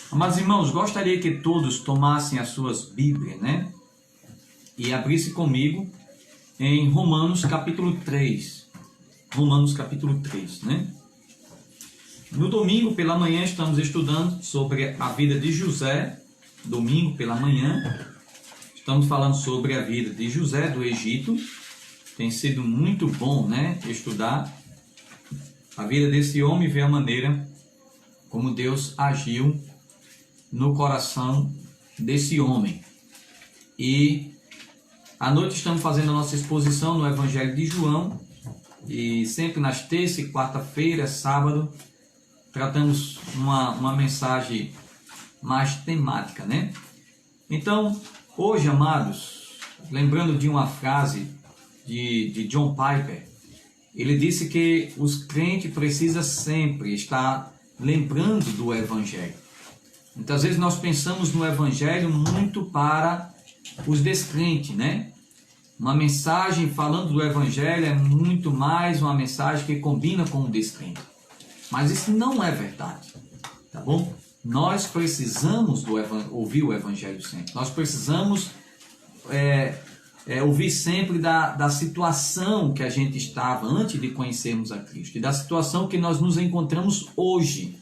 Amados irmãos, gostaria que todos tomassem as suas Bíblias, né? E abrissem comigo em Romanos capítulo 3. Romanos capítulo 3, né? No domingo pela manhã estamos estudando sobre a vida de José. Domingo pela manhã estamos falando sobre a vida de José do Egito. Tem sido muito bom, né? Estudar a vida desse homem e ver a maneira como Deus agiu no coração desse homem. E à noite estamos fazendo a nossa exposição no Evangelho de João, e sempre nas terça e quarta-feira, sábado, tratamos uma mensagem mais temática, né? Então, hoje, amados, lembrando de uma frase de John Piper, ele disse que os crentes precisam sempre estar lembrando do Evangelho. Muitas vezes nós pensamos no Evangelho muito para os descrentes, né? Uma mensagem falando do Evangelho é muito mais uma mensagem que combina com o descrente. Mas isso não é verdade, tá bom? Nós precisamos ouvir o Evangelho sempre. Nós precisamos ouvir sempre da situação que a gente estava antes de conhecermos a Cristo e da situação que nós nos encontramos hoje.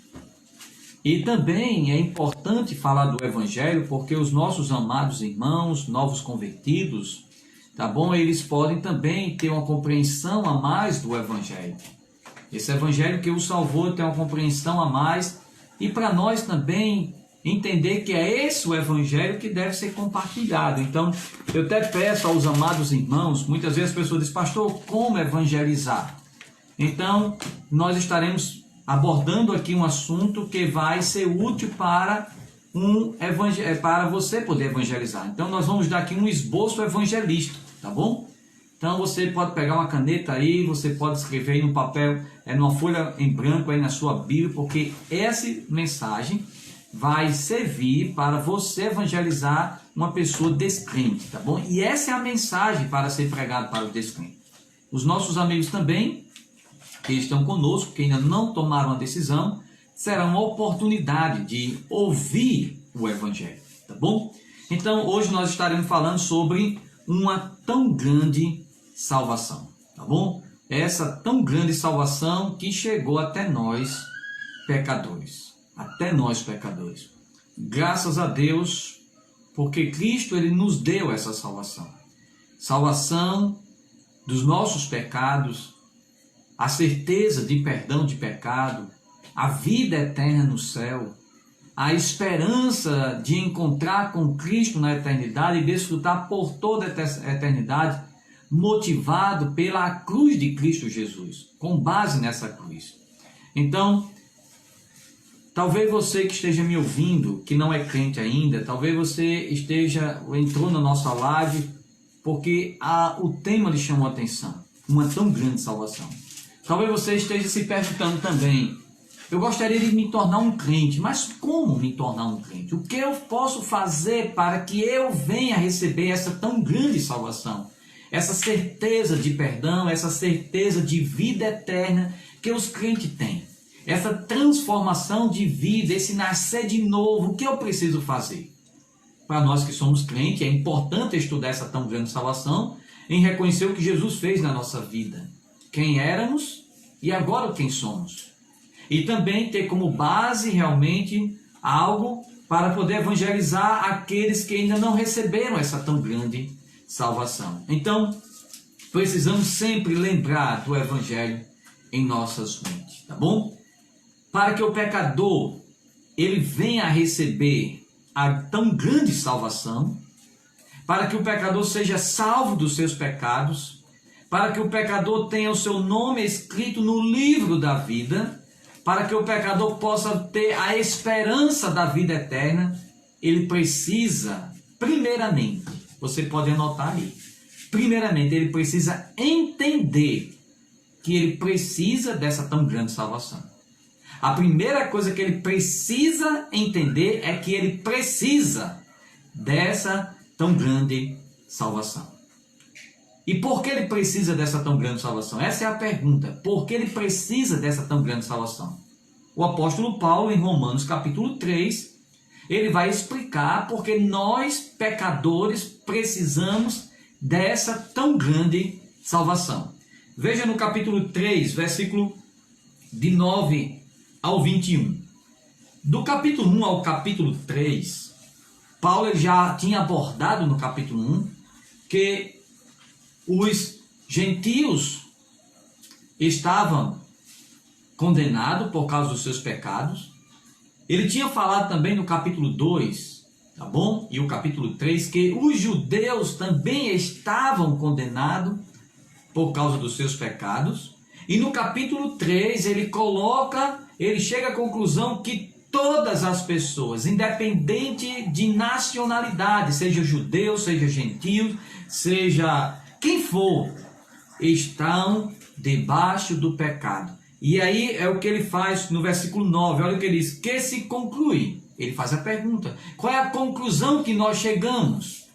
E também é importante falar do Evangelho porque os nossos amados irmãos, novos convertidos, tá bom? Eles podem também ter uma compreensão a mais do Evangelho. Esse Evangelho que o salvou tem uma compreensão a mais, e para nós também entender que é esse o Evangelho que deve ser compartilhado. Então, eu até peço aos amados irmãos, muitas vezes as pessoas dizem, pastor, como evangelizar? Então, nós estaremos abordando aqui um assunto que vai ser útil para você poder evangelizar. Então, nós vamos dar aqui um esboço evangelístico, tá bom? Então, você pode pegar uma caneta aí, você pode escrever aí no papel, numa folha em branco aí na sua Bíblia, porque essa mensagem vai servir para você evangelizar uma pessoa descrente, tá bom? E essa é a mensagem para ser pregada para os descrentes. Os nossos amigos também, que estão conosco, que ainda não tomaram a decisão, será uma oportunidade de ouvir o Evangelho, tá bom? Então, hoje nós estaremos falando sobre uma tão grande salvação, tá bom? Essa tão grande salvação que chegou até nós, pecadores. Até nós, pecadores. Graças a Deus, porque Cristo, Ele nos deu essa salvação. Salvação dos nossos pecados, a certeza de perdão de pecado, a vida eterna no céu, a esperança de encontrar com Cristo na eternidade e desfrutar por toda a eternidade, motivado pela cruz de Cristo Jesus, com base nessa cruz. Então, talvez você que esteja me ouvindo, que não é crente ainda, talvez você entrou na nossa live porque o tema lhe chamou a atenção, uma tão grande salvação. Talvez você esteja se perguntando também, eu gostaria de me tornar um crente, mas como me tornar um crente? O que eu posso fazer para que eu venha receber essa tão grande salvação? Essa certeza de perdão, essa certeza de vida eterna que os crentes têm. Essa transformação de vida, esse nascer de novo, o que eu preciso fazer? Para nós que somos crentes, é importante estudar essa tão grande salvação em reconhecer o que Jesus fez na nossa vida. Quem éramos e agora quem somos. E também ter como base realmente algo para poder evangelizar aqueles que ainda não receberam essa tão grande salvação. Então, precisamos sempre lembrar do Evangelho em nossas mentes, tá bom? Para que o pecador ele venha a receber a tão grande salvação, para que o pecador seja salvo dos seus pecados, para que o pecador tenha o seu nome escrito no livro da vida, para que o pecador possa ter a esperança da vida eterna, ele precisa, primeiramente, você pode anotar aí, primeiramente ele precisa entender que ele precisa dessa tão grande salvação. A primeira coisa que ele precisa entender é que ele precisa dessa tão grande salvação. E por que ele precisa dessa tão grande salvação? Essa é a pergunta. Por que ele precisa dessa tão grande salvação? O apóstolo Paulo, em Romanos capítulo 3, Ele vai explicar porque nós, pecadores, precisamos dessa tão grande salvação. Veja no capítulo 3, versículo de 9 ao 21. Do capítulo 1 ao capítulo 3, Paulo já tinha abordado no capítulo 1 que os gentios estavam condenados por causa dos seus pecados. Ele tinha falado também no capítulo 2, tá bom? E o capítulo 3, que os judeus também estavam condenados por causa dos seus pecados. E no capítulo 3 ele chega à conclusão que todas as pessoas, independente de nacionalidade, seja judeu, seja gentio, seja quem for, estão debaixo do pecado. E aí é o que ele faz no versículo 9, olha o que ele diz, que se conclui. Ele faz a pergunta, qual é a conclusão que nós chegamos?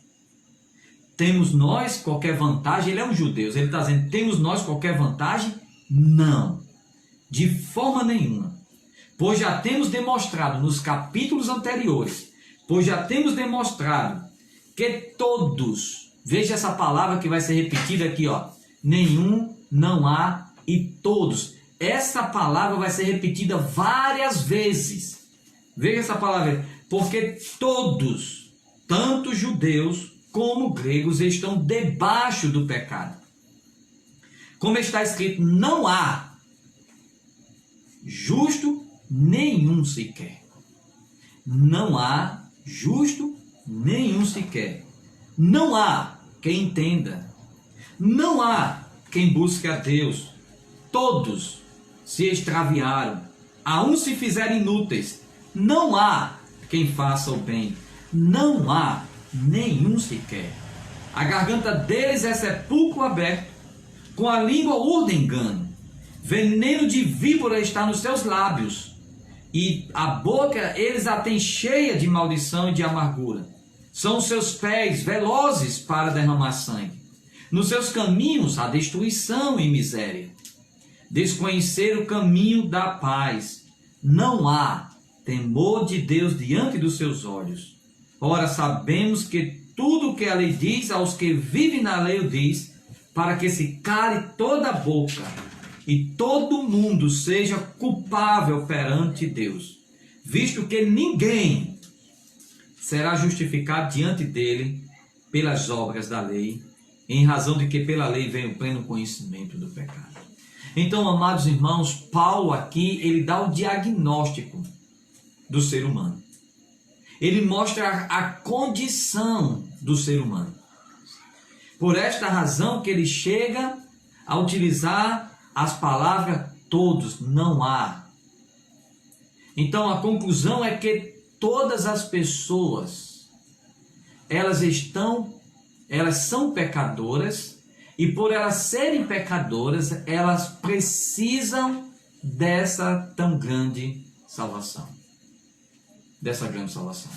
Temos nós qualquer vantagem? Ele é um judeu, ele está dizendo, temos nós qualquer vantagem? Não, de forma nenhuma. Pois já temos demonstrado nos capítulos anteriores, que todos, veja essa palavra que vai ser repetida aqui, ó, nenhum, não há e todos. Essa palavra vai ser repetida várias vezes. Veja essa palavra, porque todos, tanto judeus como gregos, estão debaixo do pecado. Como está escrito, não há justo nenhum sequer. Não há justo nenhum sequer. Não há quem entenda. Não há quem busque a Deus. Todos se extraviaram. A uns se fizeram inúteis. Não há quem faça o bem. Não há nenhum sequer. A garganta deles é sepulcro aberto. Com a língua urda engano. Veneno de víbora está nos seus lábios. E a boca eles a têm cheia de maldição e de amargura. São os seus pés velozes para derramar sangue. Nos seus caminhos há destruição e miséria. Desconhecer o caminho da paz. Não há temor de Deus diante dos seus olhos. Ora, sabemos que tudo o que a lei diz, aos que vivem na lei o diz, para que se cale toda a boca e todo mundo seja culpável perante Deus, visto que ninguém será justificado diante dele pelas obras da lei, em razão de que pela lei vem o pleno conhecimento do pecado. Então, amados irmãos, Paulo aqui, ele dá o diagnóstico do ser humano. Ele mostra a condição do ser humano. Por esta razão que ele chega a utilizar as palavras todos, não há. Então a conclusão é que todas as pessoas, elas são pecadoras, e por elas serem pecadoras, elas precisam dessa tão grande salvação. Dessa grande salvação.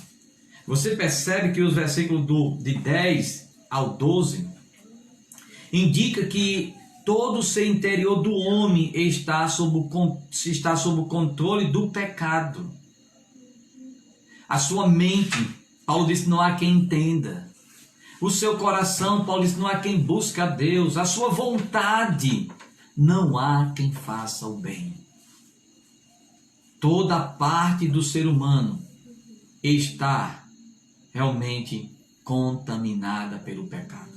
Você percebe que os versículos de 10 ao 12 indica que todo o ser interior do homem está sob o controle do pecado. A sua mente, Paulo diz, não há quem entenda. O seu coração, Paulo diz, não há quem busque a Deus. A sua vontade, não há quem faça o bem. Toda parte do ser humano está realmente contaminada pelo pecado.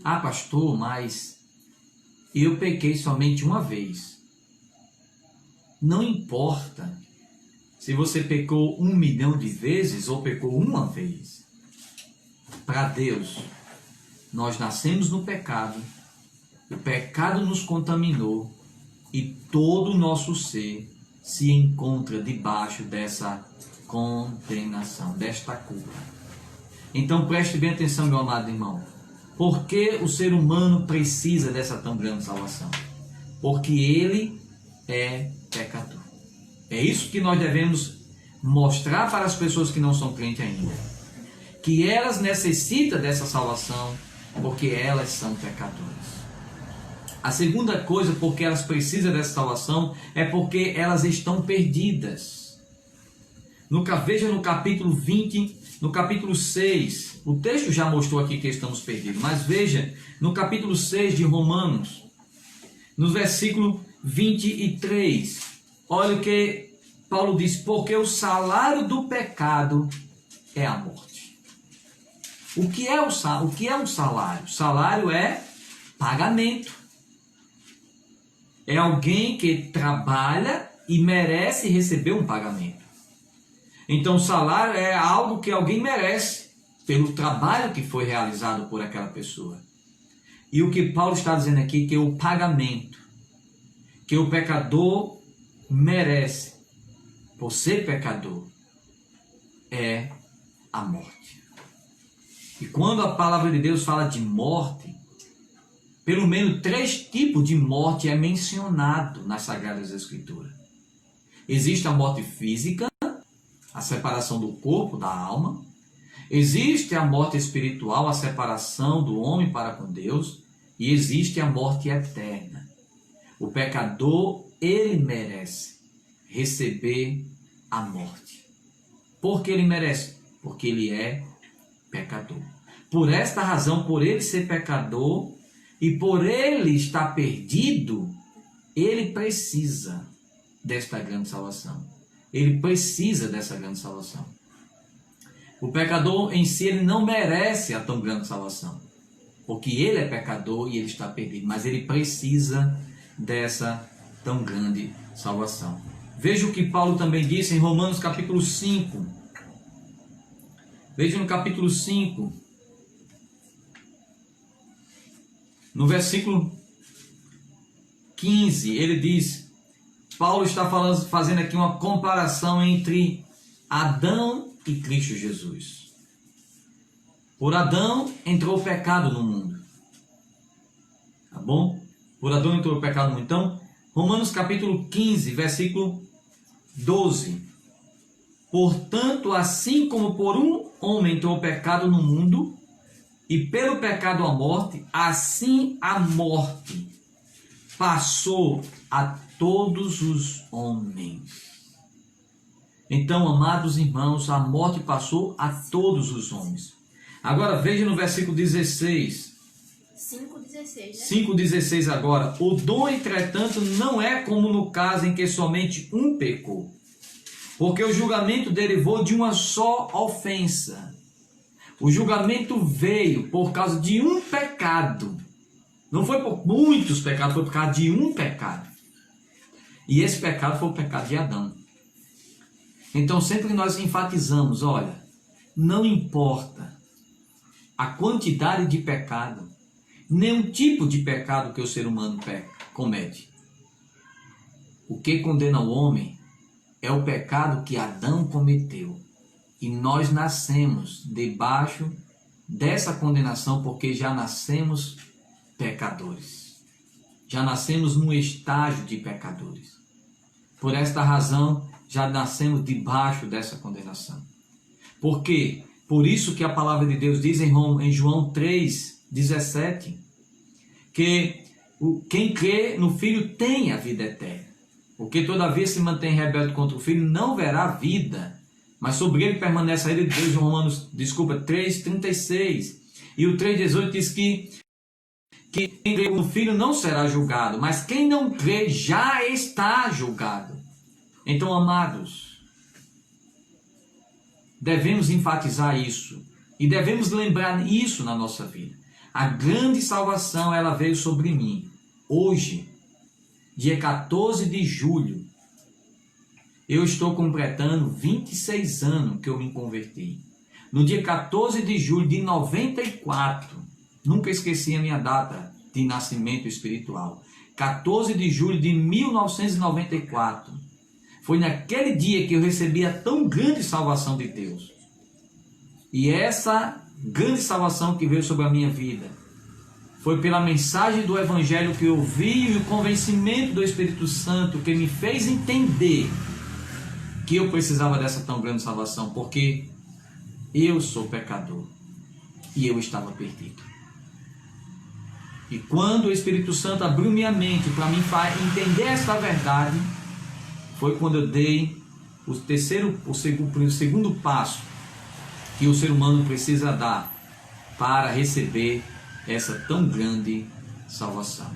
Ah, pastor, mas eu pequei somente uma vez. Não importa se você pecou 1 milhão de vezes ou pecou uma vez. Para Deus, nós nascemos no pecado, o pecado nos contaminou e todo o nosso ser se encontra debaixo dessa condenação, desta culpa. Então preste bem atenção, meu amado irmão. Por que o ser humano precisa dessa tão grande salvação? Porque ele é pecador. É isso que nós devemos mostrar para as pessoas que não são crentes ainda. Que elas necessitam dessa salvação porque elas são pecadoras. A segunda coisa porque elas precisam dessa salvação é porque elas estão perdidas. Veja no capítulo 20, no capítulo 6. O texto já mostrou aqui que estamos perdidos, mas veja no capítulo 6 de Romanos, no versículo 23. Olha o que Paulo diz: porque o salário do pecado é a morte. O que é um salário? Salário é pagamento. É alguém que trabalha e merece receber um pagamento. Então, o salário é algo que alguém merece pelo trabalho que foi realizado por aquela pessoa. E o que Paulo está dizendo aqui, que é o pagamento que o pecador merece por ser pecador, é a morte. E quando a palavra de Deus fala de morte, pelo menos 3 tipos de morte é mencionado nas Sagradas Escrituras. Existe a morte física, a separação do corpo da alma. Existe a morte espiritual, a separação do homem para com Deus. E existe a morte eterna. O pecador, ele merece receber a morte. Por que ele merece? Porque ele é pecador. Por esta razão, por ele ser pecador e por ele estar perdido, ele precisa desta grande salvação. Ele precisa dessa grande salvação. O pecador em si, ele não merece a tão grande salvação, porque ele é pecador e ele está perdido, mas ele precisa dessa tão grande salvação. Veja o que Paulo também disse em Romanos capítulo 5. Veja no capítulo 5, no versículo 15, ele diz, Paulo está fazendo aqui uma comparação entre Adão e Cristo Jesus. Por Adão entrou o pecado no mundo. Tá bom? Por Adão entrou o pecado no mundo. Então, Romanos capítulo 15, versículo 12. Portanto, assim como por um homem entrou o pecado no mundo, e pelo pecado a morte, assim a morte passou a todos os homens. Então, amados irmãos, a morte passou a todos os homens. Agora veja no versículo 16. 5,16, né? 5,16 agora. O dom, entretanto, não é como no caso em que somente um pecou. Porque o julgamento derivou de uma só ofensa. O julgamento veio por causa de um pecado. Não foi por muitos pecados, foi por causa de um pecado. E esse pecado foi o pecado de Adão. Então, sempre nós enfatizamos, olha, não importa a quantidade de pecado, nem o tipo de pecado que o ser humano comete. O que condena o homem é o pecado que Adão cometeu. E nós nascemos debaixo dessa condenação porque já nascemos pecadores. Já nascemos num estágio de pecadores. Por esta razão, já nascemos debaixo dessa condenação. Por quê? Por isso que a palavra de Deus diz em João 3,17, que quem crê no Filho tem a vida eterna. Porque todavia se mantém rebelde contra o Filho, não verá vida, mas sobre ele permanece a ira de Deus. Em Romanos, 3,36. E o 3,18 diz que quem crê no Filho não será julgado, mas quem não crê já está julgado. Então, amados, devemos enfatizar isso e devemos lembrar isso na nossa vida. A grande salvação, ela veio sobre mim. Hoje, dia 14 de julho, eu estou completando 26 anos que eu me converti. No dia 14 de julho de 94, nunca esqueci a minha data de nascimento espiritual. 14 de julho de 1994. Foi naquele dia que eu recebi a tão grande salvação de Deus. E essa grande salvação que veio sobre a minha vida foi pela mensagem do Evangelho que eu ouvi e o convencimento do Espírito Santo que me fez entender que eu precisava dessa tão grande salvação, porque eu sou pecador e eu estava perdido. E quando o Espírito Santo abriu minha mente para mim entender essa verdade, foi quando eu dei o segundo passo que o ser humano precisa dar para receber essa tão grande salvação.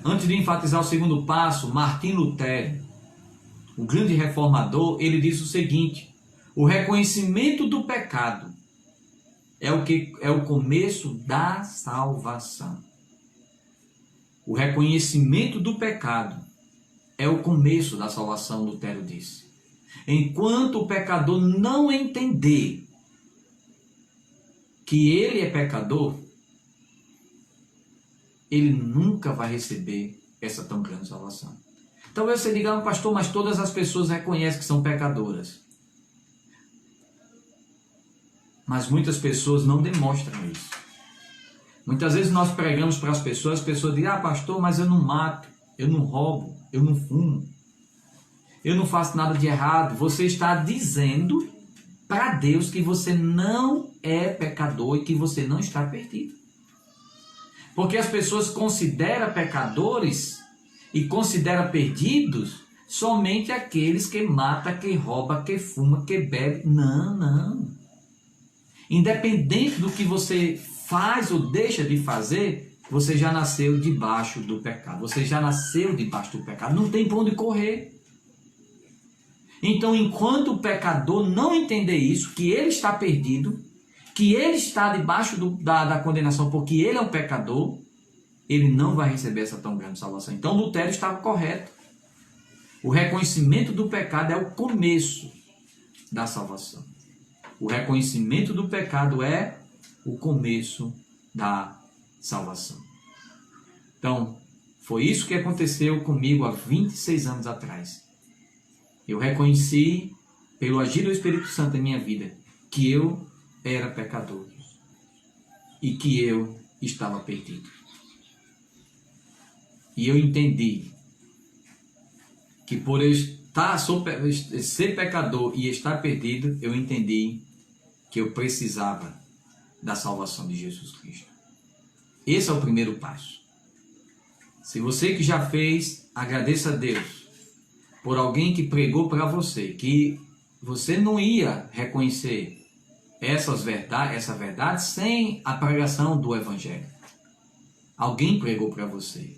Antes de enfatizar o segundo passo, Martim Lutero, o grande reformador, ele diz o seguinte: o reconhecimento do pecado é o começo da salvação. O reconhecimento do pecado é o começo da salvação, Lutero disse. Enquanto o pecador não entender que ele é pecador, ele nunca vai receber essa tão grande salvação. Talvez você diga, pastor, mas todas as pessoas reconhecem que são pecadoras. Mas muitas pessoas não demonstram isso. Muitas vezes nós pregamos para as pessoas dizem, pastor, mas eu não mato, eu não roubo, eu não fumo, eu não faço nada de errado. Você está dizendo para Deus que você não é pecador e que você não está perdido. Porque as pessoas consideram pecadores e consideram perdidos somente aqueles que matam, que roubam, que fumam, que bebem. Não, não. Independente do que você faz ou deixa de fazer, você já nasceu debaixo do pecado. Você já nasceu debaixo do pecado. Não tem para onde correr. Então, enquanto o pecador não entender isso, que ele está perdido, que ele está debaixo da condenação porque ele é um pecador, ele não vai receber essa tão grande salvação. Então, Lutero estava correto. O reconhecimento do pecado é o começo da salvação. O reconhecimento do pecado é o começo da salvação. Então, foi isso que aconteceu comigo há 26 anos atrás. Eu reconheci, pelo agir do Espírito Santo em minha vida, que eu era pecador e que eu estava perdido. E eu entendi que por eu ser pecador e estar perdido, eu entendi que eu precisava da salvação de Jesus Cristo. Esse é o primeiro passo. Se você que já fez, agradeça a Deus por alguém que pregou para você, que você não ia reconhecer essa verdade sem a pregação do Evangelho. Alguém pregou para você.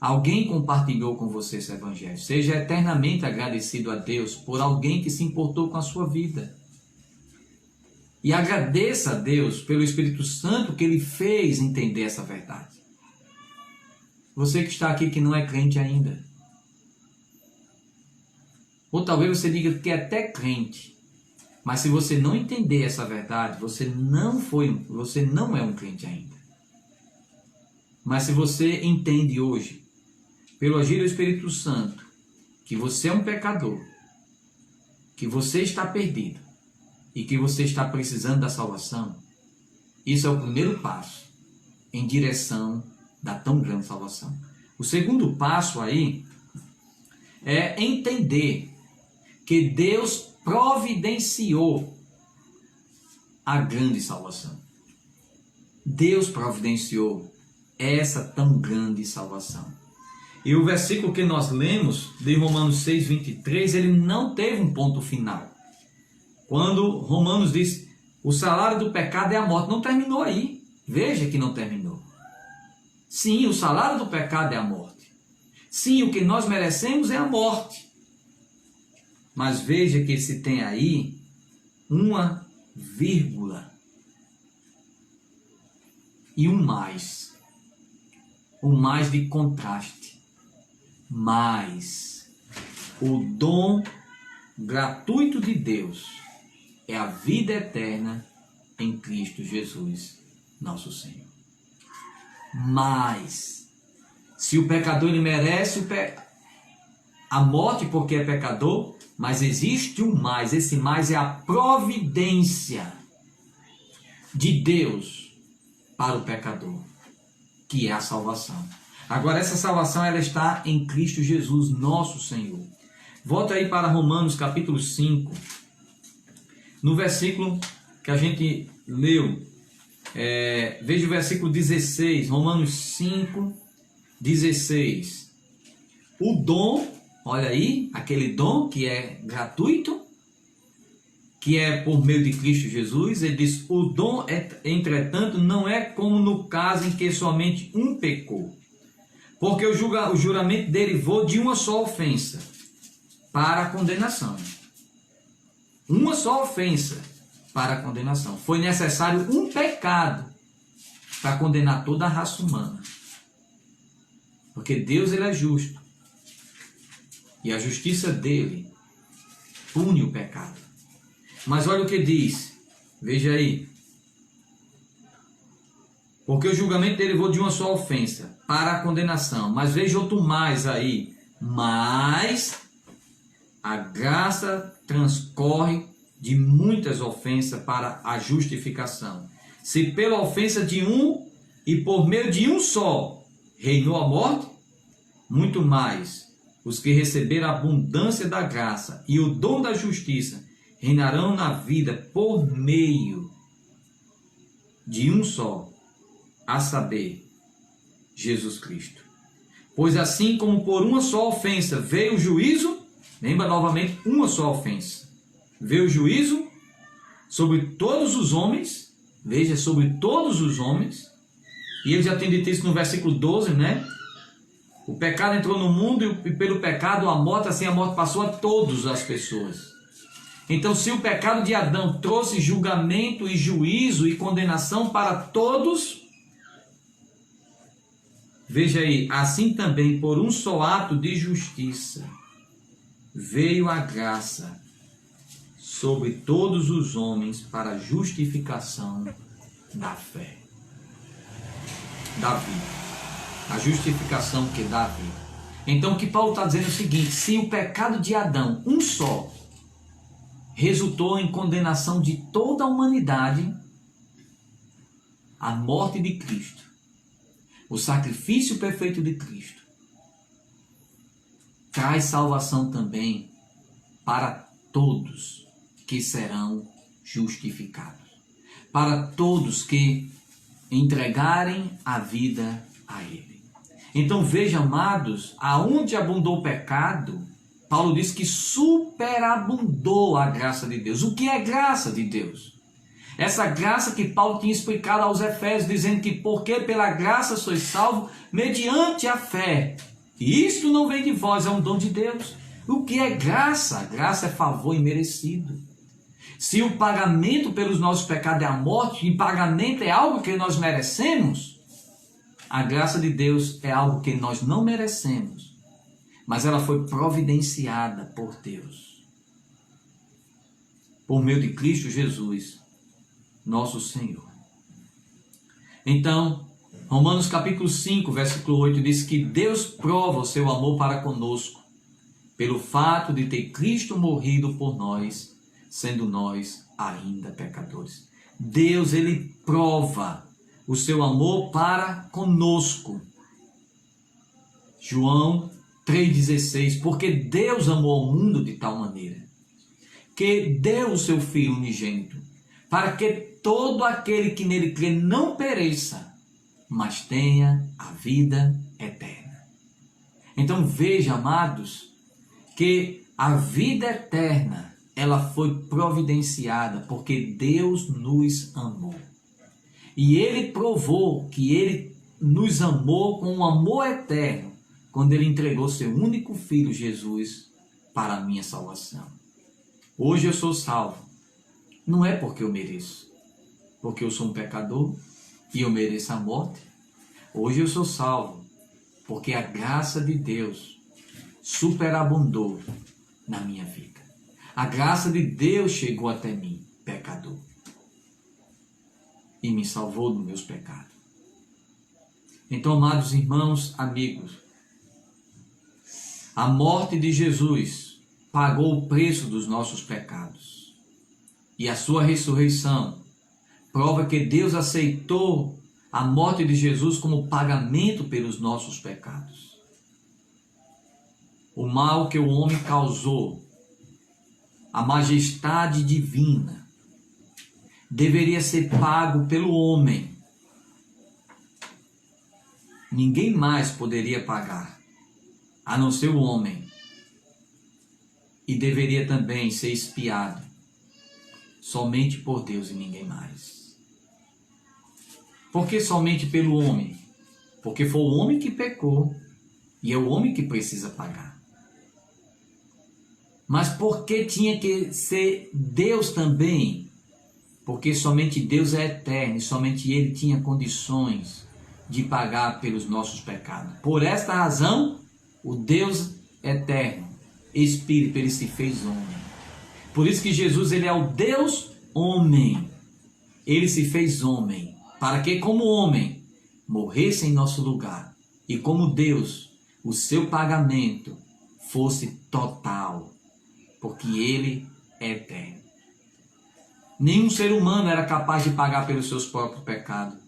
Alguém compartilhou com você esse Evangelho. Seja eternamente agradecido a Deus por alguém que se importou com a sua vida. E agradeça a Deus pelo Espírito Santo que Ele fez entender essa verdade. Você que está aqui que não é crente ainda. Ou talvez você diga que é até crente. Mas se você não entender essa verdade, você não é um crente ainda. Mas se você entende hoje, pelo agir do Espírito Santo, que você é um pecador, que você está perdido e que você está precisando da salvação, isso é o primeiro passo em direção da tão grande salvação. O segundo passo aí é entender que Deus providenciou a grande salvação. Deus providenciou essa tão grande salvação. E o versículo que nós lemos, de Romanos 6:23, ele não teve um ponto final. Quando Romanos diz, o salário do pecado é a morte, não terminou aí. Veja que não terminou. Sim, o salário do pecado é a morte. Sim, o que nós merecemos é a morte. Mas veja que se tem aí uma vírgula e um mais de contraste. Mas o dom gratuito de Deus é a vida eterna em Cristo Jesus, nosso Senhor. Mas, se o pecador ele merece a morte porque é pecador, mas existe um mais. Esse mais é a providência de Deus para o pecador, que é a salvação. Agora, essa salvação ela está em Cristo Jesus, nosso Senhor. Volta aí para Romanos capítulo 5, no versículo que a gente leu. Veja o versículo 16, Romanos 5, 16. O dom Olha aí, aquele dom que é gratuito, que é por meio de Cristo Jesus. Ele diz: o dom, entretanto, não é como no caso em que somente um pecou. Porque o juramento derivou de uma só ofensa para a condenação. Uma só ofensa para a condenação. Foi necessário um pecado para condenar toda a raça humana. Porque Deus, ele é justo. E a justiça dele pune o pecado. Mas olha o que diz. Veja aí. Porque o julgamento derivou de uma só ofensa para a condenação. Mas veja outro mais aí. Mas a graça transcorre de muitas ofensas para a justificação. Se pela ofensa de um e por meio de um só reinou a morte, muito mais os que receberam a abundância da graça e o dom da justiça reinarão na vida por meio de um só, a saber, Jesus Cristo. Pois assim como por uma só ofensa veio o juízo, lembra novamente, uma só ofensa, veio o juízo sobre todos os homens, veja, sobre todos os homens, e ele já tem dito isso no versículo 12, né? O pecado entrou no mundo e pelo pecado a morte, assim a morte passou a todas as pessoas. Então, se o pecado de Adão trouxe julgamento e juízo e condenação para todos, veja aí, assim também por um só ato de justiça veio a graça sobre todos os homens para a justificação da fé, da vida. A justificação que dá a vida. Então o que Paulo está dizendo é o seguinte: se o pecado de Adão, um só, resultou em condenação de toda a humanidade, a morte de Cristo, o sacrifício perfeito de Cristo, traz salvação também para todos que serão justificados, para todos que entregarem a vida a Ele. Então veja, amados, aonde abundou o pecado, Paulo diz que superabundou a graça de Deus. O que é graça de Deus? Essa graça que Paulo tinha explicado aos Efésios, dizendo que porque pela graça sois salvos, mediante a fé. E isto não vem de vós, é um dom de Deus. O que é graça? Graça é favor imerecido. Se o pagamento pelos nossos pecados é a morte, e pagamento é algo que nós merecemos, a graça de Deus é algo que nós não merecemos, mas ela foi providenciada por Deus, por meio de Cristo Jesus, nosso Senhor. Então, Romanos capítulo 5, versículo 8 diz que Deus prova o seu amor para conosco, pelo fato de ter Cristo morrido por nós, sendo nós ainda pecadores. Deus, ele prova o seu amor para conosco. João 3,16, porque Deus amou o mundo de tal maneira que deu o seu Filho unigênito, para que todo aquele que nele crê não pereça, mas tenha a vida eterna. Então veja, amados, que a vida eterna, ela foi providenciada porque Deus nos amou. E Ele provou que Ele nos amou com um amor eterno, quando Ele entregou seu único Filho, Jesus, para a minha salvação. Hoje eu sou salvo, não é porque eu mereço, porque eu sou um pecador e eu mereço a morte. Hoje eu sou salvo, porque a graça de Deus superabundou na minha vida. A graça de Deus chegou até mim, pecador, e me salvou dos meus pecados. Então, amados irmãos, amigos, a morte de Jesus pagou o preço dos nossos pecados. E a sua ressurreição prova que Deus aceitou a morte de Jesus como pagamento pelos nossos pecados. O mal que o homem causou, a majestade divina, deveria ser pago pelo homem. Ninguém mais poderia pagar, a não ser o homem, e deveria também ser expiado somente por Deus e ninguém mais. Por que somente pelo homem? Porque foi o homem que pecou e é o homem que precisa pagar. Mas por que tinha que ser Deus também? Porque somente Deus é eterno e somente Ele tinha condições de pagar pelos nossos pecados. Por esta razão, o Deus eterno, Espírito, Ele se fez homem. Por isso que Jesus, Ele é o Deus homem. Ele se fez homem, para que como homem, morresse em nosso lugar. E como Deus, o seu pagamento fosse total, porque Ele é eterno. Nenhum ser humano era capaz de pagar pelos seus próprios pecados.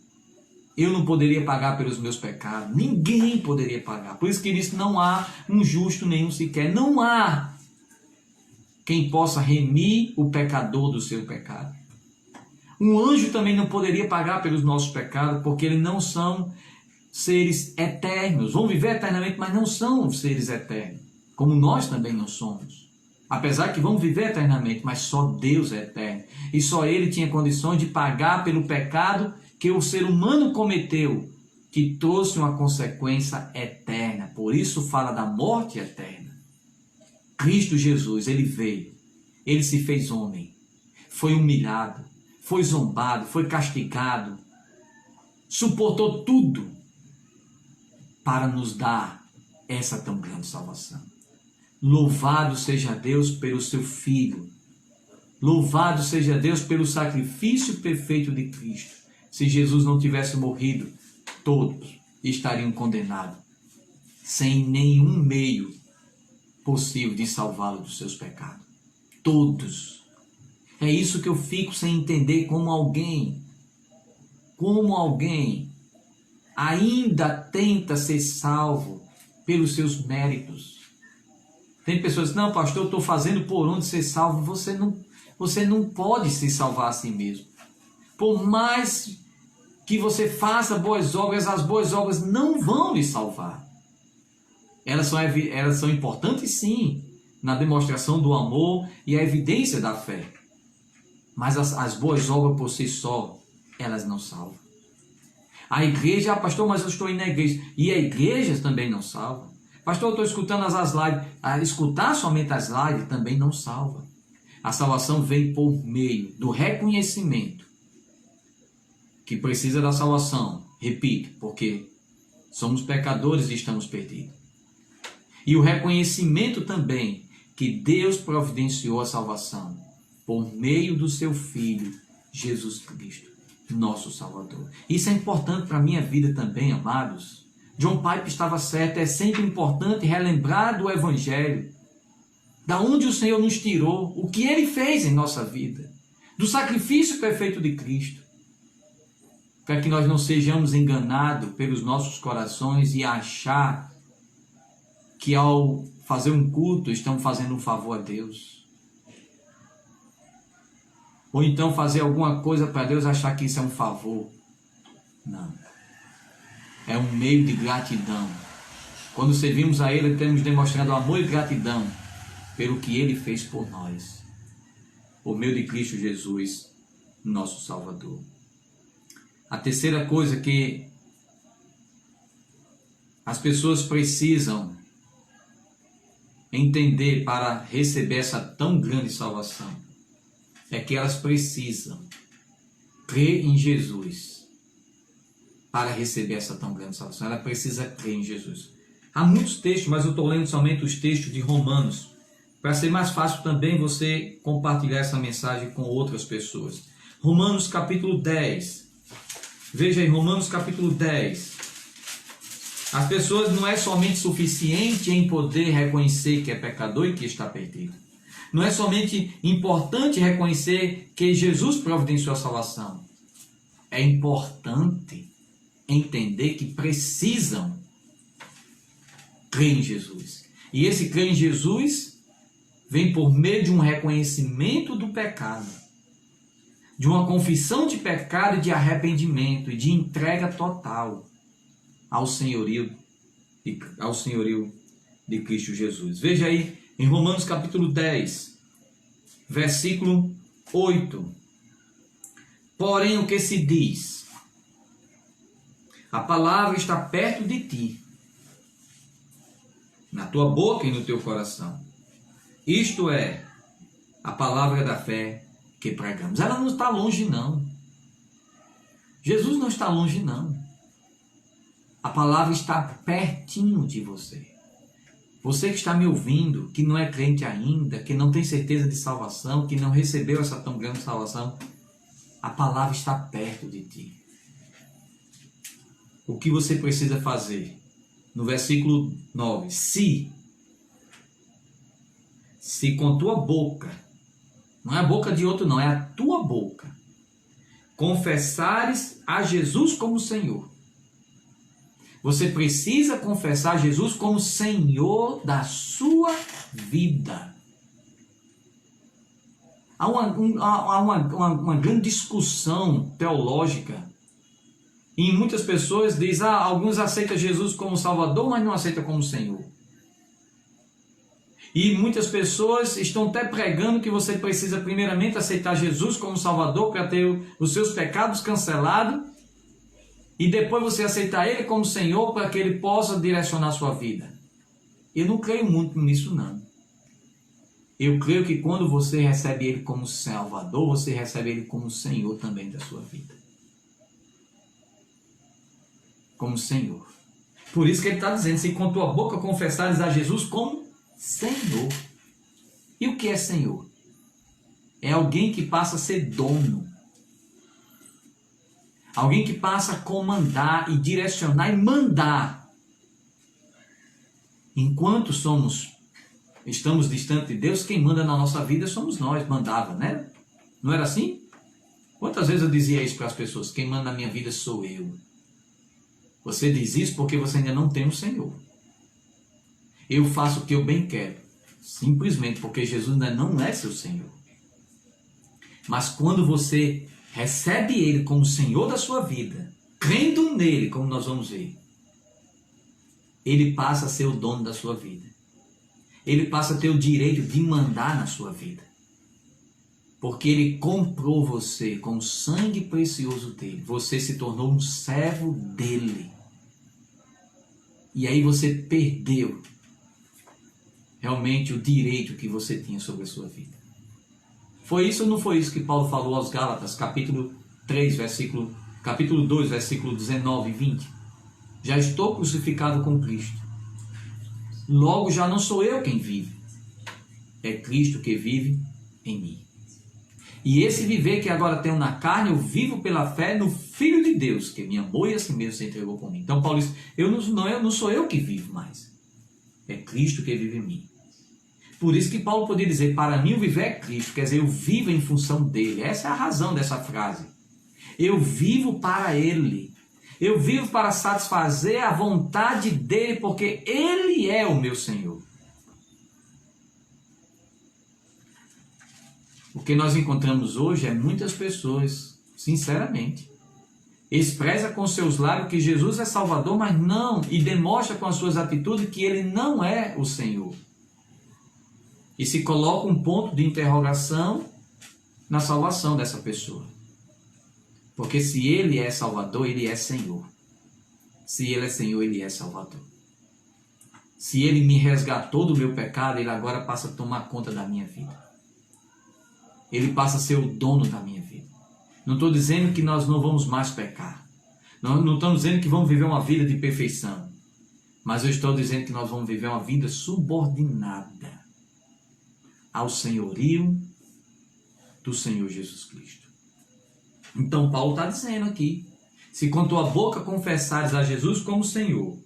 Eu não poderia pagar pelos meus pecados. Ninguém poderia pagar. Por isso que ele disse, não há um justo nenhum sequer. Não há quem possa remir o pecador do seu pecado. Um anjo também não poderia pagar pelos nossos pecados, porque eles não são seres eternos. Vão viver eternamente, mas não são seres eternos. Como nós também não somos. Apesar que vão viver eternamente, mas só Deus é eterno. E só Ele tinha condições de pagar pelo pecado que o ser humano cometeu, que trouxe uma consequência eterna. Por isso fala da morte eterna. Cristo Jesus, Ele veio. Ele se fez homem. Foi humilhado. Foi zombado. Foi castigado. Suportou tudo para nos dar essa tão grande salvação. Louvado seja Deus pelo seu Filho. Louvado seja Deus pelo sacrifício perfeito de Cristo. Se Jesus não tivesse morrido, todos estariam condenados, sem nenhum meio possível de salvá-lo dos seus pecados. Todos. É isso que eu fico sem entender, como alguém ainda tenta ser salvo pelos seus méritos. Tem pessoas que não, pastor, eu estou fazendo por onde ser salvo. Você não pode se salvar a si mesmo. Por mais que você faça boas obras, as boas obras não vão lhe salvar. Elas são importantes sim, na demonstração do amor e a evidência da fé. Mas as boas obras por si só, elas não salvam. A igreja, pastor, mas eu estou indo na igreja. E a igreja também não salva. Pastor, eu estou escutando as lives. Escutar somente as lives também não salva. A salvação vem por meio do reconhecimento que precisa da salvação. Repito, porque somos pecadores e estamos perdidos. E o reconhecimento também que Deus providenciou a salvação por meio do seu Filho, Jesus Cristo, nosso Salvador. Isso é importante para a minha vida também, amados. John Piper estava certo, é sempre importante relembrar do Evangelho, da onde o Senhor nos tirou, o que Ele fez em nossa vida, do sacrifício perfeito de Cristo, para que nós não sejamos enganados pelos nossos corações e achar que ao fazer um culto estamos fazendo um favor a Deus. Ou então fazer alguma coisa para Deus achar que isso é um favor. Não. É um meio de gratidão. Quando servimos a Ele, temos demonstrado amor e gratidão pelo que Ele fez por nós. Por meio de Cristo Jesus, nosso Salvador. A terceira coisa que as pessoas precisam entender para receber essa tão grande salvação é que elas precisam crer em Jesus para receber essa tão grande salvação. Ela precisa crer em Jesus. Há muitos textos, mas eu estou lendo somente os textos de Romanos, para ser mais fácil também você compartilhar essa mensagem com outras pessoas. Romanos capítulo 10. Veja aí, Romanos capítulo 10. As pessoas não é somente suficiente em poder reconhecer que é pecador e que está perdido. Não é somente importante reconhecer que Jesus providenciou a salvação. É importante entender que precisam crer em Jesus. E esse crer em Jesus vem por meio de um reconhecimento do pecado, de uma confissão de pecado e de arrependimento e de entrega total ao senhorio de Cristo Jesus. Veja aí em Romanos capítulo 10, versículo 8. Porém, o que se diz? A palavra está perto de ti, na tua boca e no teu coração. Isto é, a palavra da fé que pregamos. Ela não está longe, não. Jesus não está longe, não. A palavra está pertinho de você. Você que está me ouvindo, que não é crente ainda, que não tem certeza de salvação, que não recebeu essa tão grande salvação, a palavra está perto de ti. O que você precisa fazer? No versículo 9. Se com tua boca, não é a boca de outro não, é a tua boca, confessares a Jesus como Senhor. Você precisa confessar Jesus como Senhor da sua vida. Há uma grande discussão teológica. E muitas pessoas dizem, alguns aceitam Jesus como Salvador, mas não aceitam como Senhor. E muitas pessoas estão até pregando que você precisa primeiramente aceitar Jesus como Salvador para ter os seus pecados cancelados. E depois você aceitar Ele como Senhor para que Ele possa direcionar a sua vida. Eu não creio muito nisso, não. Eu creio que quando você recebe Ele como Salvador, você recebe Ele como Senhor também da sua vida. Como Senhor. Por isso que Ele está dizendo, se com tua boca confessares a Jesus como Senhor. E o que é Senhor? É alguém que passa a ser dono. Alguém que passa a comandar e direcionar e mandar. Enquanto estamos distantes de Deus, quem manda na nossa vida somos nós, mandava, né? Não era assim? Quantas vezes eu dizia isso para as pessoas? Quem manda na minha vida sou eu. Você diz isso porque você ainda não tem o Senhor. Eu faço o que eu bem quero, simplesmente porque Jesus ainda não é seu Senhor. Mas quando você recebe Ele como Senhor da sua vida, crendo nele, como nós vamos ver, Ele passa a ser o dono da sua vida. Ele passa a ter o direito de mandar na sua vida. Porque Ele comprou você com o sangue precioso dele. Você se tornou um servo dele. E aí você perdeu realmente o direito que você tinha sobre a sua vida. Foi isso ou não foi isso que Paulo falou aos Gálatas, capítulo 2, versículo 19 e 20? Já estou crucificado com Cristo. Logo já não sou eu quem vive. É Cristo que vive em mim. E esse viver que agora tenho na carne, eu vivo pela fé no Filho de Deus, que me amou e assim mesmo se entregou por mim. Então Paulo diz, não sou eu que vivo mais. É Cristo que vive em mim. Por isso que Paulo podia dizer, para mim o viver é Cristo, quer dizer, eu vivo em função dele. Essa é a razão dessa frase. Eu vivo para ele. Eu vivo para satisfazer a vontade dele, porque ele é o meu Senhor. O que nós encontramos hoje é muitas pessoas, sinceramente, expressa com seus lábios que Jesus é Salvador, mas não, e demonstra com as suas atitudes que ele não é o Senhor. E se coloca um ponto de interrogação na salvação dessa pessoa. Porque se ele é Salvador, ele é Senhor. Se ele é Senhor, ele é Salvador. Se ele me resgatou do meu pecado, ele agora passa a tomar conta da minha vida. Ele passa a ser o dono da minha vida. Não estou dizendo que nós não vamos mais pecar. Não estou dizendo que vamos viver uma vida de perfeição. Mas eu estou dizendo que nós vamos viver uma vida subordinada ao senhorio do Senhor Jesus Cristo. Então Paulo está dizendo aqui, se com tua boca confessares a Jesus como Senhor,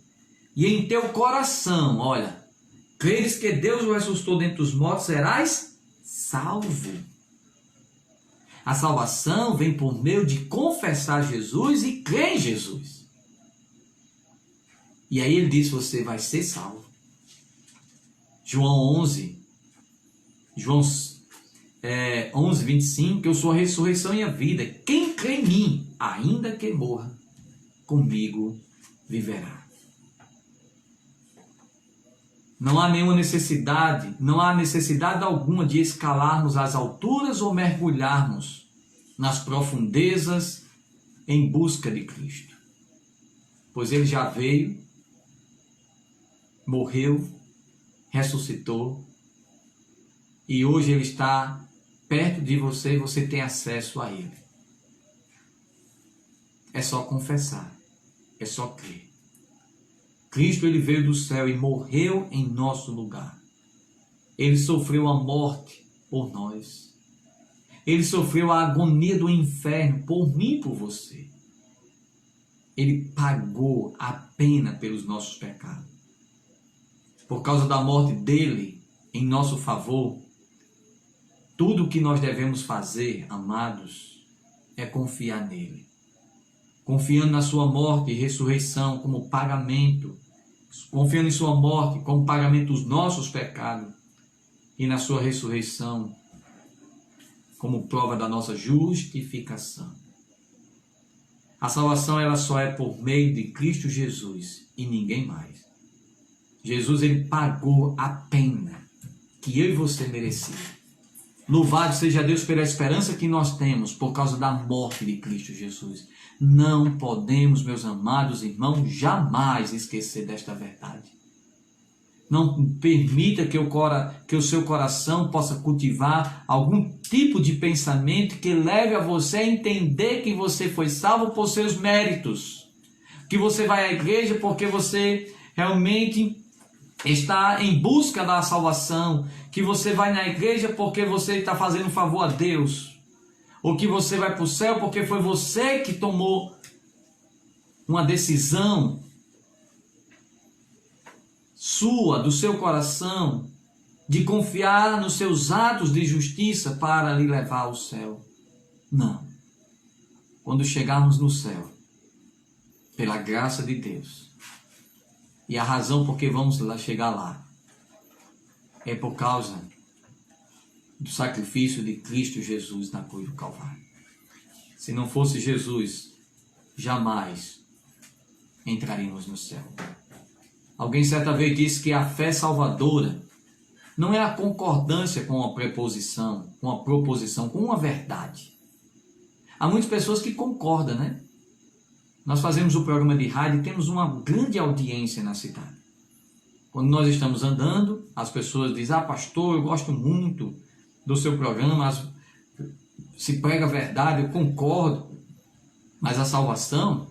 e em teu coração, olha, creres que Deus o ressuscitou dentre os mortos, serás salvo. A salvação vem por meio de confessar Jesus e crer em Jesus. E aí ele diz, você vai ser salvo. João 11, 25, que eu sou a ressurreição e a vida. Quem crê em mim, ainda que morra, comigo viverá. Não há nenhuma necessidade, não há necessidade alguma de escalarmos as alturas ou mergulharmos nas profundezas em busca de Cristo. Pois Ele já veio, morreu, ressuscitou e hoje Ele está perto de você e você tem acesso a Ele. É só confessar, é só crer. Cristo, Ele veio do céu e morreu em nosso lugar. Ele sofreu a morte por nós. Ele sofreu a agonia do inferno por mim e por você. Ele pagou a pena pelos nossos pecados. Por causa da morte dele em nosso favor, tudo o que nós devemos fazer, amados, é confiar nele. Confiando na sua morte e ressurreição como pagamento, confiando em sua morte como pagamento dos nossos pecados e na sua ressurreição como prova da nossa justificação. A salvação ela só é por meio de Cristo Jesus e ninguém mais. Jesus ele pagou a pena que eu e você merecíamos. Louvado seja Deus pela esperança que nós temos por causa da morte de Cristo Jesus. Não podemos, meus amados irmãos, jamais esquecer desta verdade. Não permita que o seu coração possa cultivar algum tipo de pensamento que leve a você a entender que você foi salvo por seus méritos. Que você vai à igreja porque você realmente está em busca da salvação. Que você vai na igreja porque você está fazendo um favor a Deus. Ou que você vai para o céu porque foi você que tomou uma decisão sua, do seu coração, de confiar nos seus atos de justiça para lhe levar ao céu. Não. Quando chegarmos no céu, pela graça de Deus, e a razão por que vamos chegar lá, é por causa do sacrifício de Cristo Jesus na cruz do Calvário. Se não fosse Jesus, jamais entraríamos no céu. Alguém certa vez disse que a fé salvadora não é a concordância com a preposição, com a proposição, com uma verdade. Há muitas pessoas que concordam, né? Nós fazemos o programa de rádio e temos uma grande audiência na cidade. Quando nós estamos andando, as pessoas dizem: pastor, eu gosto muito do seu programa, se prega a verdade, eu concordo. Mas a salvação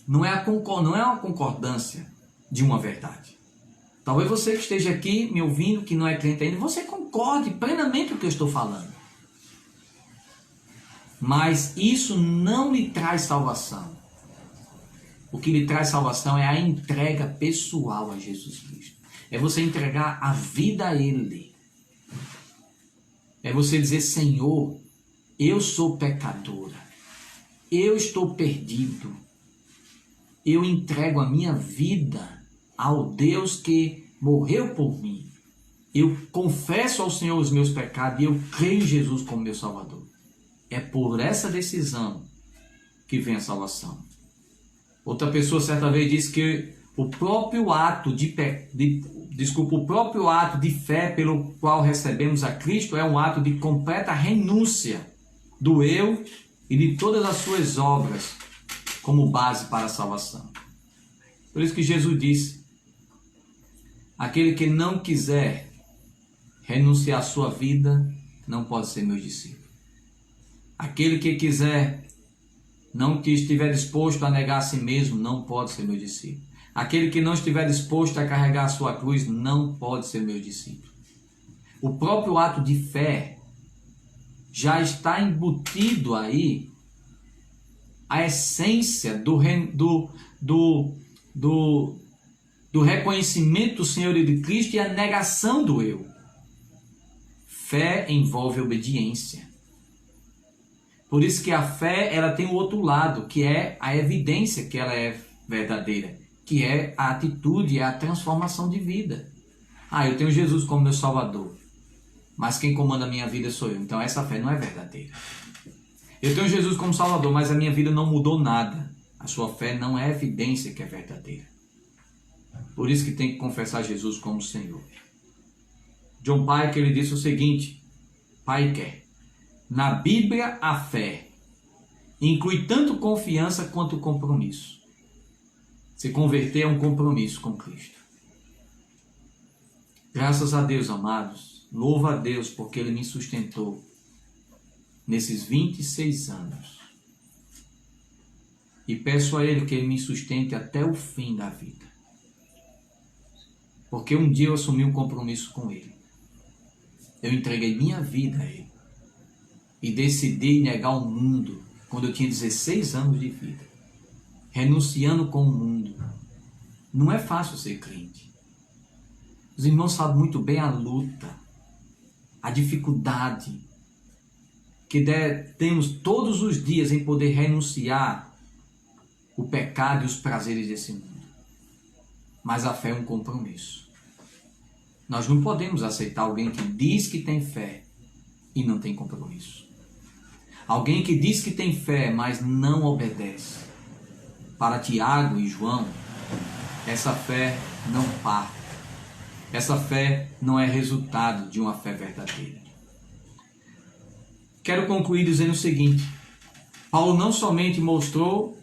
não é uma concordância de uma verdade. Talvez você que esteja aqui me ouvindo, que não é crente ainda, você concorde plenamente com o que eu estou falando. Mas isso não lhe traz salvação. O que lhe traz salvação é a entrega pessoal a Jesus Cristo. É você entregar a vida a Ele. É você dizer: Senhor, eu sou pecadora. Eu estou perdido. Eu entrego a minha vida ao Deus que morreu por mim. Eu confesso ao Senhor os meus pecados e eu creio em Jesus como meu Salvador. É por essa decisão que vem a salvação. Outra pessoa certa vez disse que o próprio ato de fé pelo qual recebemos a Cristo é um ato de completa renúncia do eu e de todas as suas obras como base para a salvação. Por isso que Jesus disse: aquele que não quiser renunciar à sua vida não pode ser meu discípulo. Aquele que estiver disposto a negar a si mesmo não pode ser meu discípulo. Aquele que não estiver disposto a carregar a sua cruz não pode ser meu discípulo. O próprio ato de fé já está embutido aí a essência do reconhecimento do Senhor e de Cristo e a negação do eu. Fé envolve obediência. Por isso que a fé ela tem o outro lado, que é a evidência que ela é verdadeira, que é a atitude, é a transformação de vida. Eu tenho Jesus como meu Salvador, mas quem comanda a minha vida sou eu. Então essa fé não é verdadeira. Eu tenho Jesus como Salvador, mas a minha vida não mudou nada. A sua fé não é evidência que é verdadeira. Por isso que tem que confessar Jesus como Senhor. John Piper, ele disse o seguinte, Piper, na Bíblia a fé inclui tanto confiança quanto compromisso. Se converter é um compromisso com Cristo. Graças a Deus, amados, louvo a Deus porque Ele me sustentou nesses 26 anos. E peço a Ele que Ele me sustente até o fim da vida. Porque um dia eu assumi um compromisso com Ele. Eu entreguei minha vida a Ele. E decidi negar o mundo quando eu tinha 16 anos de vida. Renunciando com o mundo. Não é fácil ser crente. Os irmãos sabem muito bem a luta, a dificuldade que temos todos os dias em poder renunciar o pecado e os prazeres desse mundo. Mas a fé é um compromisso. Nós não podemos aceitar alguém que diz que tem fé e não tem compromisso. Alguém que diz que tem fé, mas não obedece. Para Tiago e João, essa fé não parte. Essa fé não é resultado de uma fé verdadeira. Quero concluir dizendo o seguinte. Paulo não somente mostrou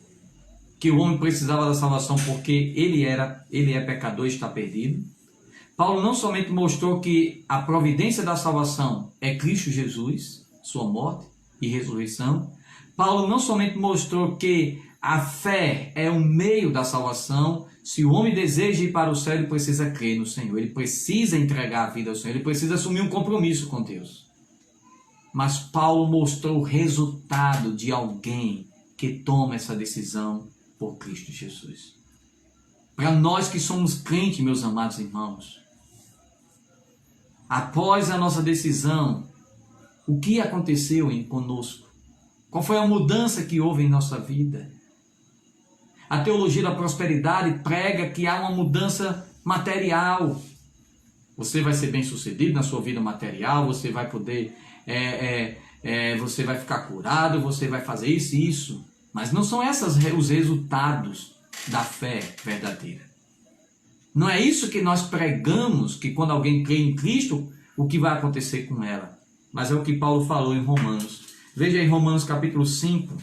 que o homem precisava da salvação porque ele é pecador e está perdido. Paulo não somente mostrou que a providência da salvação é Cristo Jesus, sua morte e ressurreição. Paulo não somente mostrou que a fé é o meio da salvação. Se o homem deseja ir para o céu, ele precisa crer no Senhor. Ele precisa entregar a vida ao Senhor. Ele precisa assumir um compromisso com Deus. Mas Paulo mostrou o resultado de alguém que toma essa decisão por Cristo Jesus. Para nós que somos crentes, meus amados irmãos, após a nossa decisão, o que aconteceu conosco? Qual foi a mudança que houve em nossa vida? A teologia da prosperidade prega que há uma mudança material. Você vai ser bem sucedido na sua vida material, você vai poder, você vai ficar curado, você vai fazer isso e isso. Mas não são esses os resultados da fé verdadeira. Não é isso que nós pregamos, que quando alguém crê em Cristo, o que vai acontecer com ela. Mas é o que Paulo falou em Romanos. Veja em Romanos capítulo 5.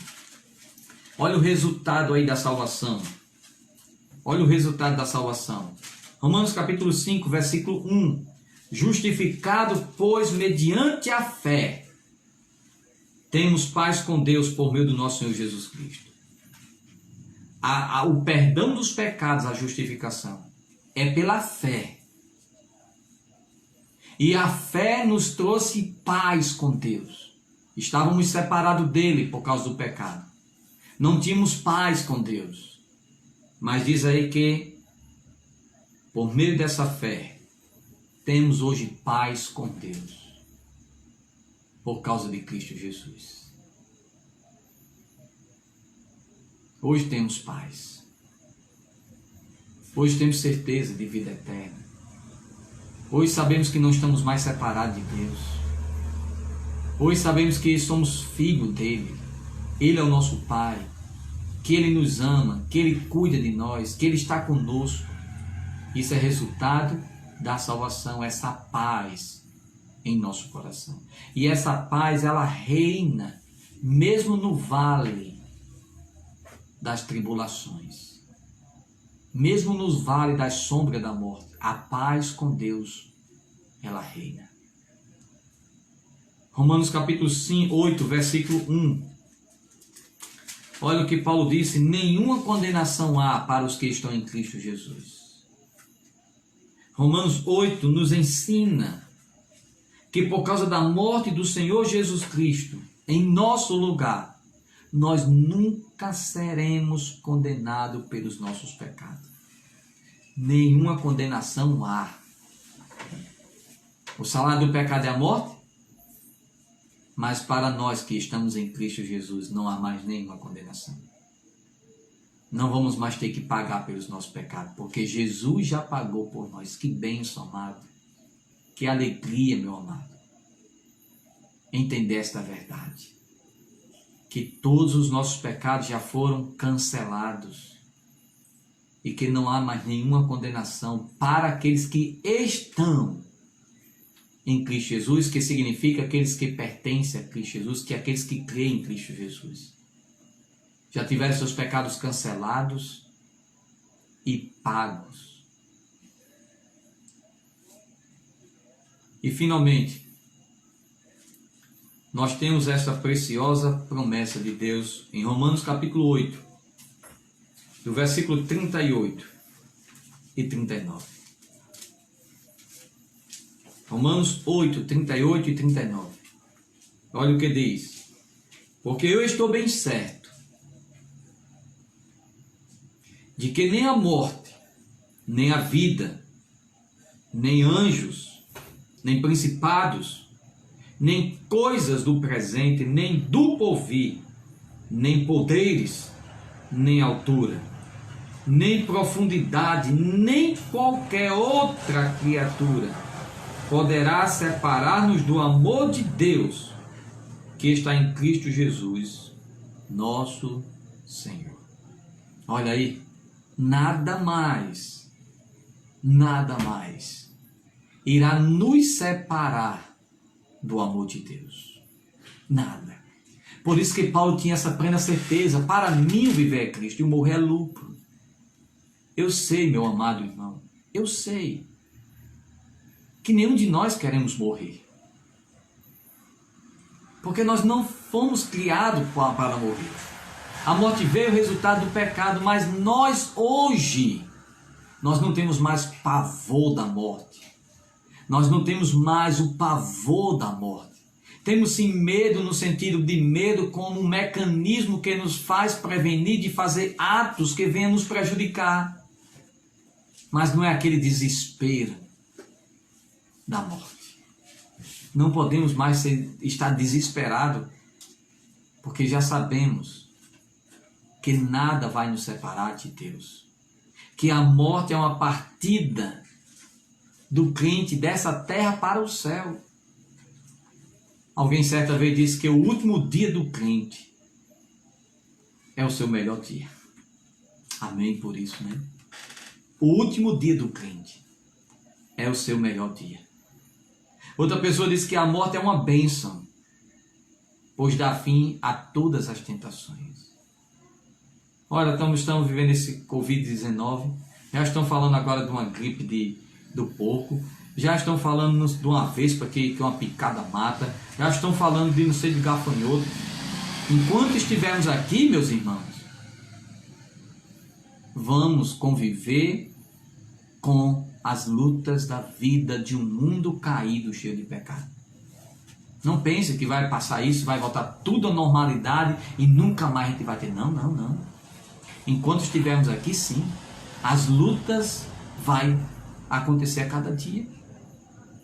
Olha o resultado aí da salvação. Olha o resultado da salvação. Romanos capítulo 5, versículo 1. Justificado, pois, mediante a fé, temos paz com Deus por meio do nosso Senhor Jesus Cristo. O perdão dos pecados, a justificação, é pela fé. E a fé nos trouxe paz com Deus. Estávamos separados dele por causa do pecado. Não tínhamos paz com Deus. Mas diz aí que, por meio dessa fé, temos hoje paz com Deus. Por causa de Cristo Jesus. Hoje temos paz. Hoje temos certeza de vida eterna. Hoje sabemos que não estamos mais separados de Deus. Hoje sabemos que somos filhos dele. Ele é o nosso Pai. Que Ele nos ama, que Ele cuida de nós, que Ele está conosco. Isso é resultado da salvação, essa paz em nosso coração. E essa paz, ela reina mesmo no vale das tribulações. Mesmo nos vales das sombras da morte, a paz com Deus, ela reina. Romanos capítulo 8, versículo 1. Olha o que Paulo disse: nenhuma condenação há para os que estão em Cristo Jesus. Romanos 8 nos ensina que por causa da morte do Senhor Jesus Cristo, em nosso lugar, nós nunca seremos condenados pelos nossos pecados. Nenhuma condenação há. O salário do pecado é a morte, mas para nós que estamos em Cristo Jesus, não há mais nenhuma condenação. Não vamos mais ter que pagar pelos nossos pecados, porque Jesus já pagou por nós. Que bênção, amado. Que alegria, meu amado. Entender esta verdade. Que todos os nossos pecados já foram cancelados. e que não há mais nenhuma condenação para aqueles que estão em Cristo Jesus, que significa aqueles que pertencem a Cristo Jesus, que é aqueles que creem em Cristo Jesus. Já tiveram seus pecados cancelados e pagos. E finalmente, nós temos essa preciosa promessa de Deus em Romanos capítulo 8, do versículo 38 e 39. Romanos 8, 38 e 39. Olha o que diz. Porque eu estou bem certo de que nem a morte, nem a vida, nem anjos, nem principados, nem coisas do presente, nem do porvir, nem poderes, nem altura, nem profundidade, nem qualquer outra criatura poderá separar-nos do amor de Deus que está em Cristo Jesus, nosso Senhor. Olha aí, nada mais irá nos separar do amor de Deus. Nada. Por isso que Paulo tinha essa plena certeza: para mim o viver é Cristo e o morrer é lucro. Eu sei, meu amado irmão, eu sei que nenhum de nós queremos morrer. Porque nós não fomos criados para morrer. A morte veio resultado do pecado, mas nós hoje, nós não temos mais pavor da morte. Nós não temos mais o pavor da morte. Temos sim medo no sentido de medo como um mecanismo que nos faz prevenir de fazer atos que venham nos prejudicar. Mas não é aquele desespero da morte. Não podemos mais estar desesperados, porque já sabemos que nada vai nos separar de Deus. Que a morte é uma partida do crente dessa terra para o céu. Alguém certa vez disse que o último dia do crente é o seu melhor dia. Amém por isso, né? O último dia do crente é o seu melhor dia. Outra pessoa disse que a morte é uma bênção, pois dá fim a todas as tentações. Olha, estamos vivendo esse Covid-19, já estão falando agora de uma gripe do porco, já estão falando de uma vespa que uma picada mata, já estão falando de não sei de gafanhoto. Enquanto estivermos aqui, meus irmãos, vamos conviver com as lutas da vida de um mundo caído, cheio de pecado. Não pense que vai passar isso, vai voltar tudo à normalidade e nunca mais a gente vai ter. Não. Enquanto estivermos aqui, sim, as lutas vai acontecer a cada dia.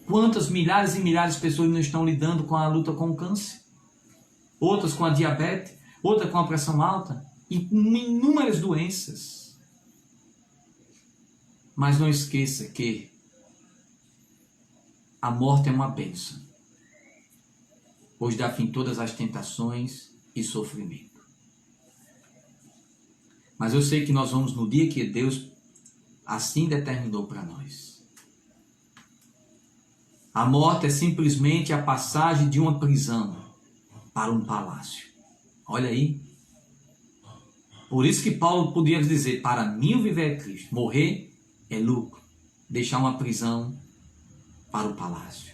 Quantas milhares e milhares de pessoas não estão lidando com a luta com o câncer? Outras com a diabetes, outras com a pressão alta e com inúmeras doenças. Mas não esqueça que a morte é uma bênção, pois dá fim a todas as tentações e sofrimento. Mas eu sei que nós vamos no dia que Deus assim determinou para nós. A morte é simplesmente a passagem de uma prisão para um palácio. Olha aí. Por isso que Paulo podia dizer: para mim o viver é Cristo, morrer é lucro, deixar uma prisão para o palácio.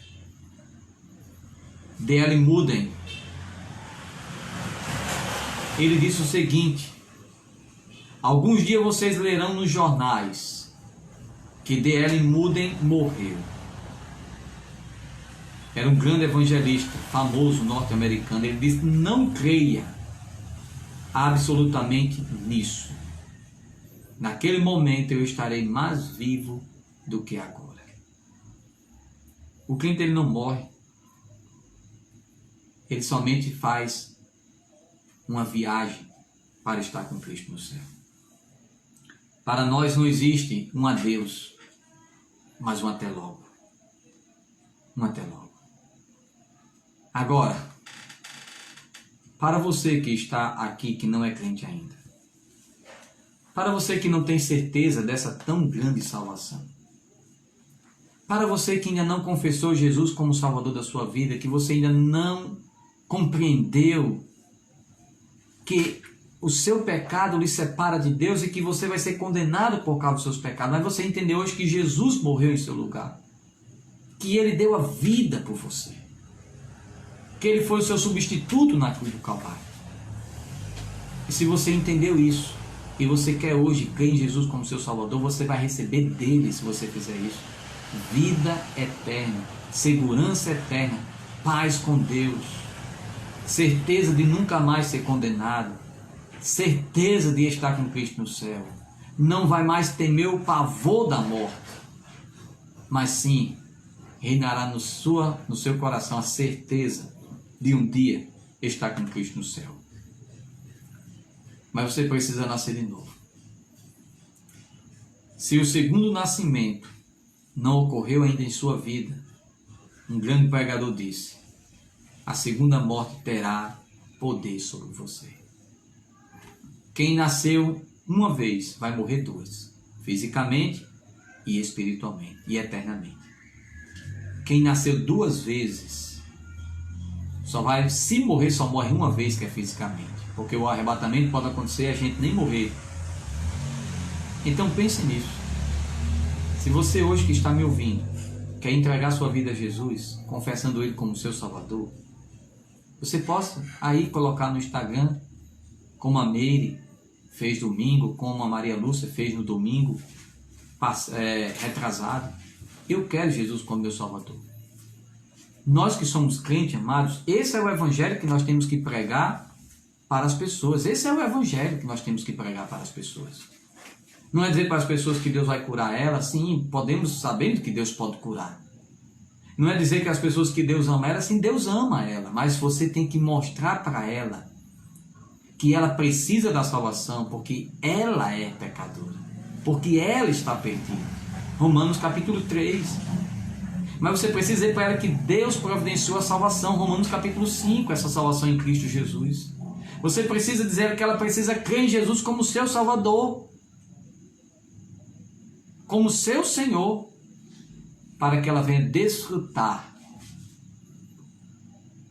D.L. Moody, ele disse o seguinte: alguns dias vocês lerão nos jornais que D.L. Moody morreu. Era um grande evangelista, famoso norte-americano. Ele disse: não creia absolutamente nisso. Naquele momento eu estarei mais vivo do que agora. O crente, ele não morre. Ele somente faz uma viagem para estar com Cristo no céu. Para nós não existe um adeus, mas um até logo. Um até logo. Agora, para você que está aqui, que não é crente ainda, Para você que não tem certeza dessa tão grande salvação. Para você que ainda não confessou Jesus como Salvador da sua vida, que você ainda não compreendeu que o seu pecado lhe separa de Deus e que você vai ser condenado por causa dos seus pecados. Mas você entendeu hoje que Jesus morreu em seu lugar. Que Ele deu a vida por você. Que Ele foi o seu substituto na cruz do Calvário. E se você entendeu isso, e você quer hoje crer em Jesus como seu Salvador, você vai receber dele, se você fizer isso, vida eterna, segurança eterna, paz com Deus, certeza de nunca mais ser condenado, certeza de estar com Cristo no céu. Não vai mais temer o pavor da morte, mas sim reinará no seu coração a certeza de um dia estar com Cristo no céu. Mas você precisa nascer de novo. Se o segundo nascimento não ocorreu ainda em sua vida, um grande pregador disse: a segunda morte terá poder sobre você. Quem nasceu uma vez vai morrer duas, fisicamente e espiritualmente e eternamente. Quem nasceu duas vezes se morrer, só morre uma vez, que é fisicamente. Porque o arrebatamento pode acontecer e a gente nem morrer. Então pense nisso. Se você hoje que está me ouvindo quer entregar sua vida a Jesus, confessando Ele como seu Salvador, você possa aí colocar no Instagram, como a Meire fez domingo, como a Maria Lúcia fez no domingo retrasado: eu quero Jesus como meu Salvador. Nós que somos crentes, amados, esse é o evangelho que nós temos que pregar para as pessoas. Esse é o evangelho que nós temos que pregar para as pessoas. Não é dizer para as pessoas que Deus vai curar elas. Sim, podemos saber que Deus pode curar. Não é dizer que as pessoas que Deus ama ela, sim, Deus ama ela. Mas você tem que mostrar para ela que ela precisa da salvação, porque ela é pecadora, porque ela está perdida. Romanos capítulo 3. Mas você precisa dizer para ela que Deus providenciou a salvação. Romanos capítulo 5, essa salvação em Cristo Jesus. Você precisa dizer que ela precisa crer em Jesus como seu Salvador, como seu Senhor, para que ela venha desfrutar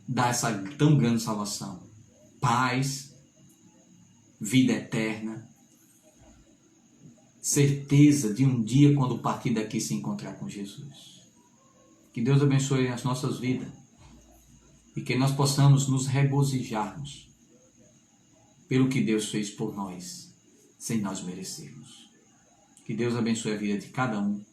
dessa tão grande salvação. Paz, vida eterna, certeza de um dia, quando partir daqui, se encontrar com Jesus. Que Deus abençoe as nossas vidas e que nós possamos nos regozijarmos pelo que Deus fez por nós, sem nós merecermos. Que Deus abençoe a vida de cada um.